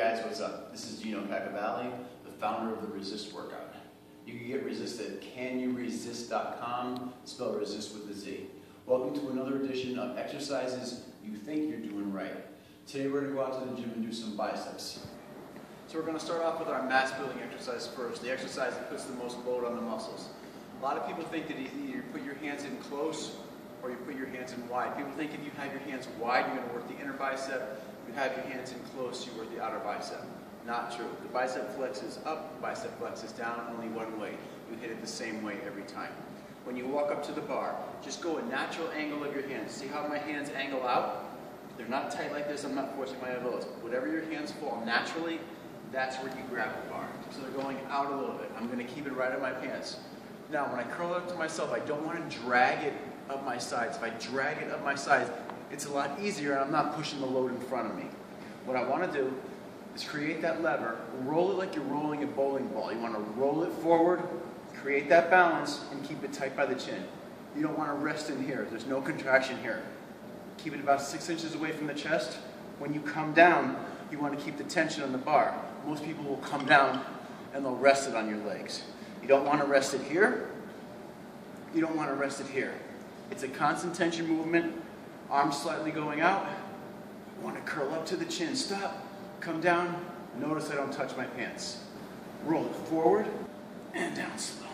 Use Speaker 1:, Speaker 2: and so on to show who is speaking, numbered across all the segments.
Speaker 1: guys, what's up? This is Gino Cacavalli, the founder of the Resist Workout. You can get Resist at canyouresist.com, spell resist with a Z. Welcome to another edition of exercises you think you're doing right. Today we're going to go out to the gym and do some biceps. So we're going to start off with our mass building exercise first, the exercise that puts the most load on the muscles. A lot of people think that either you put your hands in close or you put your hands in wide. People think if you have your hands wide, you're going to work the inner bicep. If you have your hands in close, you work the outer bicep. Not true. The bicep flexes up, the bicep flexes down, only one way. You hit it the same way every time. When you walk up to the bar, just go a natural angle of your hands. See how my hands angle out? They're not tight like this, I'm not forcing my elbows. Whatever your hands fall naturally, that's where you grab the bar. So they're going out a little bit. I'm going to keep it right at my pants. Now, when I curl it up to myself, I don't want to drag it up my sides. If I drag it up my sides, it's a lot easier and I'm not pushing the load in front of me. What I want to do is create that lever, roll it like you're rolling a bowling ball. You want to roll it forward, create that balance, and keep it tight by the chin. You don't want to rest in here. There's no contraction here. Keep it about 6 inches away from the chest. When you come down, you want to keep the tension on the bar. Most people will come down and they'll rest it on your legs. You don't want to rest it here. You don't want to rest it here. It's a constant tension movement. Arms slightly going out. You want to curl up to the chin. Stop. Come down. Notice I don't touch my pants. Roll it forward and down slow.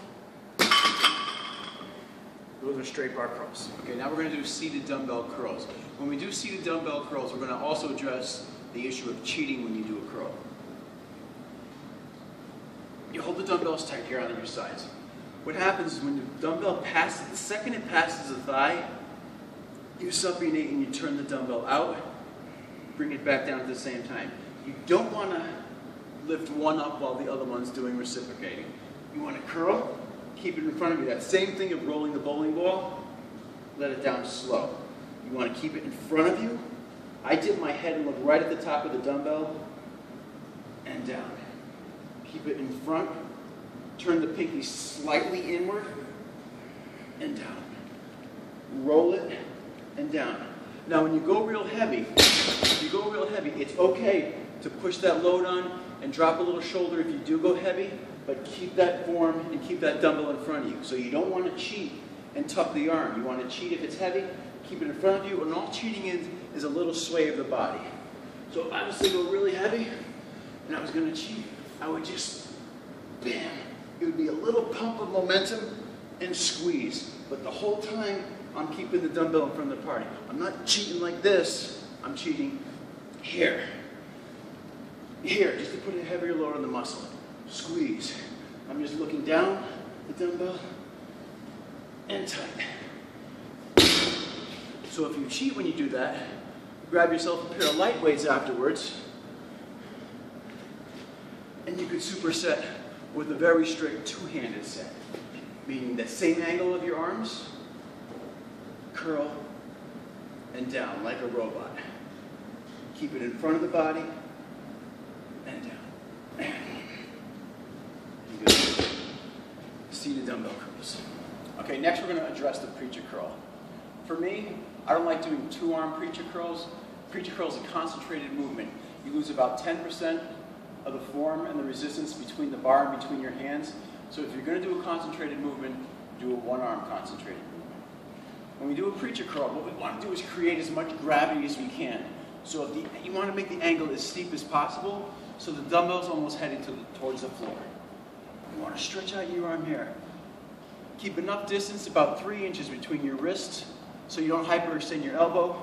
Speaker 1: Those are straight bar curls. Okay, now we're going to do seated dumbbell curls. When we do seated dumbbell curls, we're going to also address the issue of cheating when you do a curl. You hold the dumbbells tight here on your sides. What happens is when the dumbbell passes, the second it passes the thigh, you supinate and you turn the dumbbell out, bring it back down at the same time. You don't want to lift one up while the other one's doing reciprocating. You want to curl, keep it in front of you. That same thing of rolling the bowling ball, let it down slow. You want to keep it in front of you. I dip my head and look right at the top of the dumbbell and down. Keep it in front. Turn the pinky slightly inward and down. Roll it and down. Now when you go real heavy, it's okay to push that load on and drop a little shoulder if you do go heavy, but keep that form and keep that dumbbell in front of you. So you don't want to cheat and tuck the arm. You want to cheat if it's heavy, keep it in front of you, and all cheating is a little sway of the body. So if I was to go really heavy and I was going to cheat, I would just, bam, it would be a little pump of momentum and squeeze. But the whole time, I'm keeping the dumbbell in front of the party. I'm not cheating like this. I'm cheating here. Here, just to put a heavier load on the muscle. Squeeze. I'm just looking down the dumbbell and tight. So if you cheat when you do that, grab yourself a pair of light weights afterwards, and you could superset with a very strict two-handed set, meaning the same angle of your arms, curl, and down like a robot. Keep it in front of the body, and down. And good. Seated dumbbell curls. Okay, next we're going to address the preacher curl. For me, I don't like doing two-arm preacher curls. Preacher curl is a concentrated movement. You lose about 10% of the form and the resistance between the bar and between your hands. So if you're going to do a concentrated movement, do a one-arm concentrated movement. When we do a preacher curl, what we want to do is create as much gravity as we can. So if you want to make the angle as steep as possible, so the dumbbell's almost heading towards the floor. You want to stretch out your arm here. Keep enough distance, about 3 inches between your wrists, so you don't hyperextend your elbow,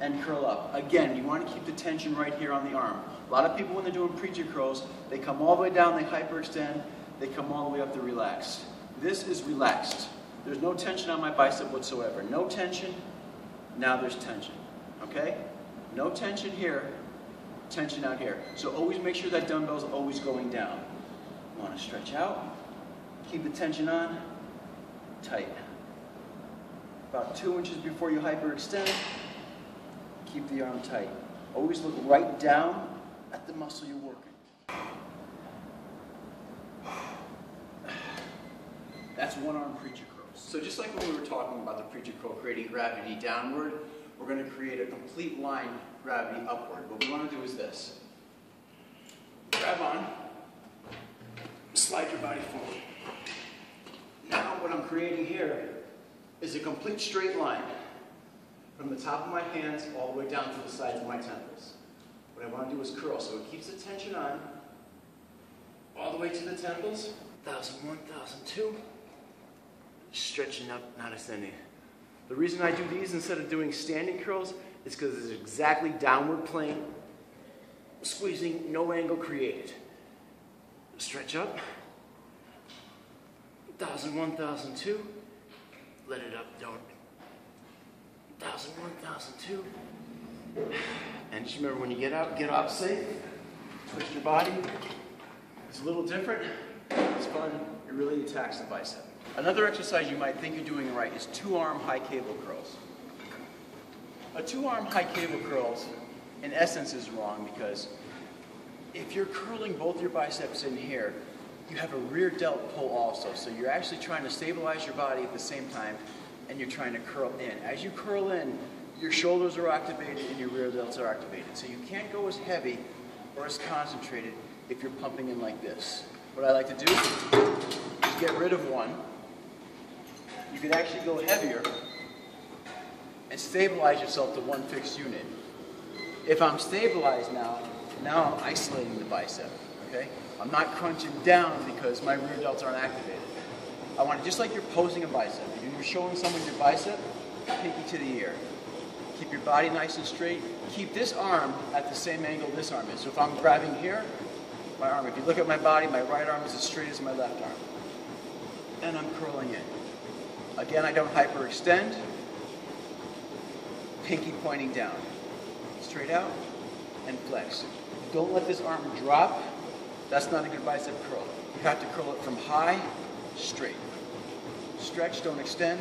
Speaker 1: and curl up. Again, you want to keep the tension right here on the arm. A lot of people, when they're doing preacher curls, they come all the way down, they hyperextend, they come all the way up to relaxed. This is relaxed. There's no tension on my bicep whatsoever. No tension, now there's tension. Okay? No tension here, tension out here. So always make sure that dumbbell's always going down. You want to stretch out, keep the tension on, tight. About 2 inches before you hyperextend, keep the arm tight. Always look right down at the muscle you're working. That's one-arm preacher curls. So just like when we were talking about the preacher curl creating gravity downward, we're going to create a complete line gravity upward. What we want to do is this. grab on, slide your body forward. Now what I'm creating here is a complete straight line from the top of my hands all the way down to the sides of my temples. What I want to do is curl, so it keeps the tension on all the way to the temples. 1001, 1002. Stretching up, not extending. The reason I do these instead of doing standing curls is because it's exactly downward plane, squeezing, no angle created. Stretch up. 1001, 1002. Let it up, don't. 1001, 1002. And just remember, when you get out, get off safe. Twist your body. It's a little different. It's fun. It really attacks the bicep. Another exercise you might think you're doing right is two-arm high cable curls. A two-arm high cable curls, in essence, is wrong because if you're curling both your biceps in here, you have a rear delt pull also. So you're actually trying to stabilize your body at the same time, and you're trying to curl in. As you curl in, your shoulders are activated and your rear delts are activated. So you can't go as heavy or as concentrated if you're pumping in like this. What I like to do is get rid of one. You can actually go heavier and stabilize yourself to one fixed unit. If I'm stabilized now I'm isolating the bicep, okay? I'm not crunching down because my rear delts aren't activated. I want it just like you're posing a bicep. If you're showing someone your bicep, pinky to the ear. Keep your body nice and straight. Keep this arm at the same angle this arm is. So if I'm grabbing here, my arm, if you look at my body, my right arm is as straight as my left arm. And I'm curling in. Again, I don't hyperextend. Pinky pointing down. Straight out and flex. Don't let this arm drop. That's not a good bicep curl. You have to curl it from high, straight. Stretch, don't extend,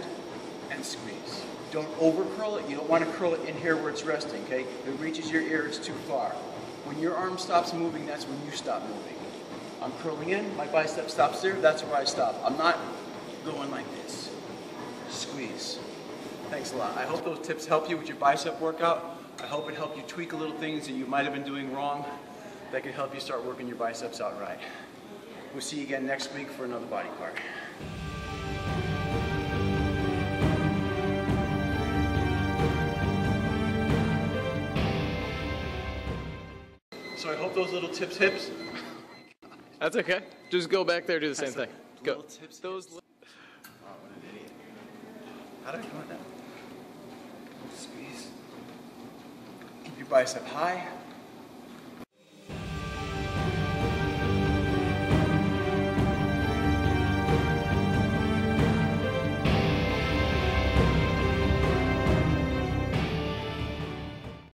Speaker 1: and squeeze. Don't over curl it. You don't want to curl it in here where it's resting, okay? If it reaches your ear, it's too far. When your arm stops moving, that's when you stop moving. I'm curling in, my bicep stops there, that's where I stop. I'm not going like this. Squeeze. Thanks a lot. I hope those tips help you with your bicep workout. I hope it helped you tweak a little things that you might have been doing wrong that could help you start working your biceps out right. We'll see you again next week for another body part. So I hope those little tips.
Speaker 2: That's okay. Just go back there, do the same thing. Go.
Speaker 1: Little tips. Those. Oh, what an idiot. How do I do that? Squeeze. Keep your bicep high.